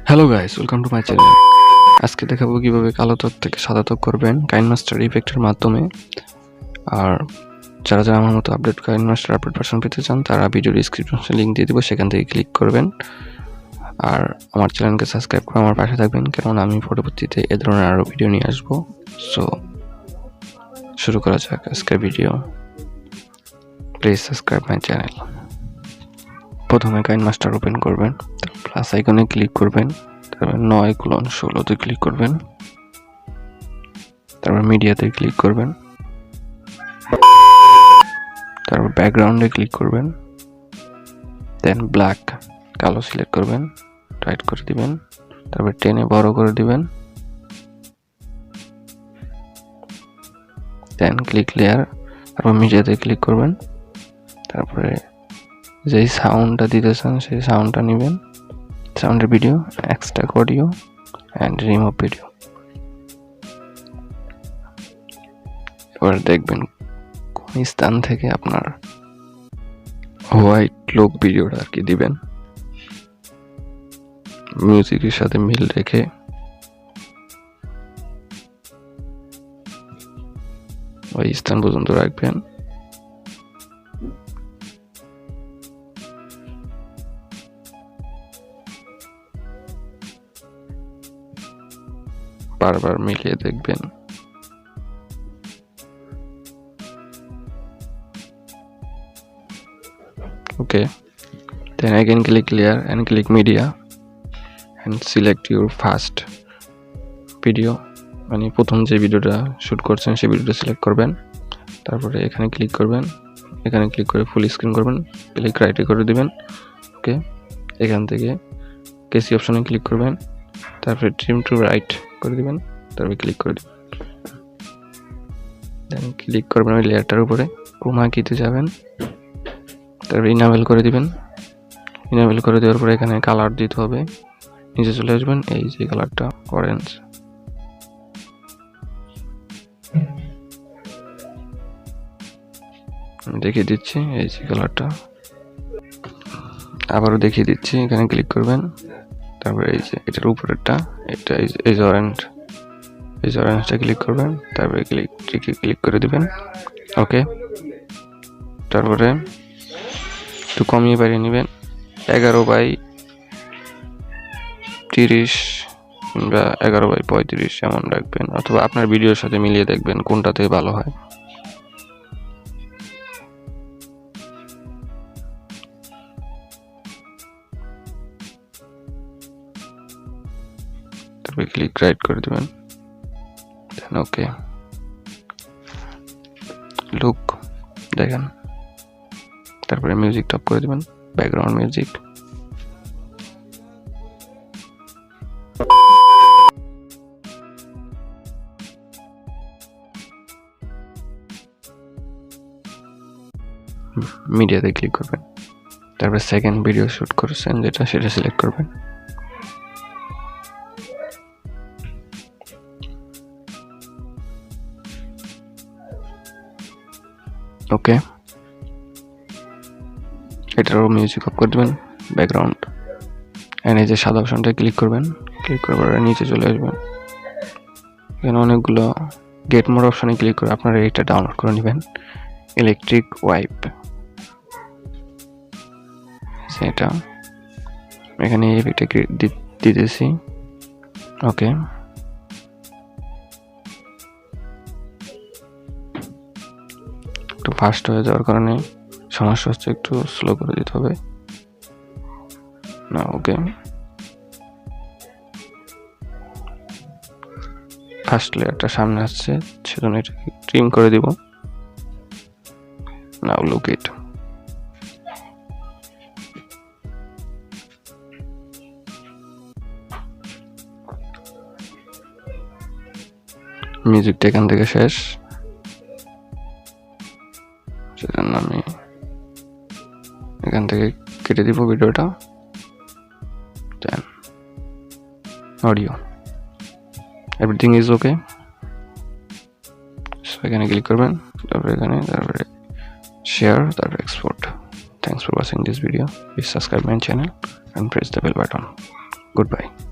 Hello guys, welcome to my channel. আজকে দেখাবো কিভাবে কালো ত্বক থেকে সাদা ত্বক করবেন কাইনমাস্টার ইফেক্টের মাধ্যমে। আর যারা যারা আমার মতো কাইনমাস্টার আপডেট ভার্সন পেতে চান তারা ভিডিও ডিসক্রিপশনে লিঙ্ক দিয়ে দেবো, সেখান থেকে ক্লিক করবেন। আর আমার চ্যানেলকে সাবস্ক্রাইব করে আমার পাশে থাকবেন, কারণ আমি পরবর্তীতে এ ধরনের আরও ভিডিও নিয়ে আসবো। সো শুরু করা যাক আজকের video. Please subscribe my channel. প্রথমে কাইনমাস্টার ওপেন করবেন, প্লাস আইকনে ক্লিক করবেন, তারপর 9:16 ক্লিক করবেন, তারপর মিডিয়াতে ক্লিক করবেন, তারপর ব্যাকগ্রাউন্ডে ক্লিক করবেন, দেন ব্ল্যাক কালো সিলেক্ট করবেন, টাইট করে দিবেন, তারপর টেনে বড় করে দিবেন, দেন ক্লিক লেয়ার, তারপর মিডিয়াতে ক্লিক করবেন, তারপরে যেই সাউন্ডটা দিতে চান সেই সাউন্ডটা নেবেন, সাউন্ডের video, extract audio and remove video. এবার দেখবেন কোন স্থান থেকে আপনার হোয়াইট লুক ভিডিওটা আর কি দিবেন, মিউজিকের সাথে মিল রেখে ওই স্থান পর্যন্ত রাখবেন। বারবার মিলিয়ে দেখবেন। Okay, then again click layer and click media and select your first video, মানে প্রথম যে ভিডিওটা শুট করছেন সেই ভিডিওটা সিলেক্ট করবেন, তারপরে এখানে ক্লিক করবেন, এখানে ক্লিক করে ফুল স্ক্রিন করবেন, ক্লিক রাইটে করে দিবেন। ওকে, এখান থেকে কেসি অপশনে ক্লিক করবেন, তারপরে ট্রিম টু রাইট করে দিবেন, তারপরে ক্লিক করে দিবেন, দেন ক্লিক করবেন ওই লেয়ারটার উপরে, ক্রোমা কিতে যাবেন, তারপরে ইনাবেল করে দিবেন। ইনাবেল করে দেওয়ার পরে এখানে কালার দিতে হবে, নিচে চলে আসবেন, এই যে কালারটা অরেঞ্জ, দেখিয়ে দিচ্ছি, এই যে কালারটা আবারও দেখিয়ে দিচ্ছি। এখানে ক্লিক করবেন, তারপরে এই যে এটার উপরেরটা, এটা এই যে অরেঞ্জ, এই যে অরেঞ্জটা ক্লিক করবেন, তারপরে ক্লিক করে দিবেন। ওকে, তারপরে একটু কমিয়ে বাড়িয়ে নেবেন, 11/30 কিংবা 11/35 এমন রাখবেন, অথবা আপনার ভিডিওর সাথে মিলিয়ে দেখবেন কোনটাতে ভালো হয়। তারপরে ক্লিক রাইট করে দেবেন, দেন ওকে, লুক দেখেন, তারপরে মিউজিক টপ করে দেবেন, ব্যাকগ্রাউন্ড মিউজিক। মিডিয়াতে ক্লিক করবেন, তারপরে সেকেন্ড ভিডিও শুট করছেন যেটা, সেটা সিলেক্ট করবেন। ওকে, এটারও মিউজিক অফ করে দেবেন, ব্যাকগ্রাউন্ড, এন্ড এই যে সাদা অপশনটা ক্লিক করবেন, ক্লিক করার পরে নিচে চলে আসবেন, এখানে অনেকগুলো গেট মোড অপশনে ক্লিক করে আপনারা এটা ডাউনলোড করে নেবেন, ইলেকট্রিক ওয়াইপ, সেটা এখানে এটা দিতেছি। ওকে, একটু ফাস্ট হয়ে যাওয়ার কারণে সমস্যা হচ্ছে, একটু স্লো করে দিতে হবে না। ওকে, ফার্স্ট লেয়ারটা সামনে আসছে, সেজন্য এটা ট্রিম করে দিব। নাও লুক ইট, মিউজিকটা এখান থেকে শেষ, সেজন্য আমি এখান থেকে কেটে দিব ভিডিওটা। Then audio, everything is okay, so এখানে ক্লিক করবেন, তারপরে এখানে, তারপরে শেয়ার, তারপরে export. Thanks for watching this video, please subscribe my channel and press the bell button. Goodbye.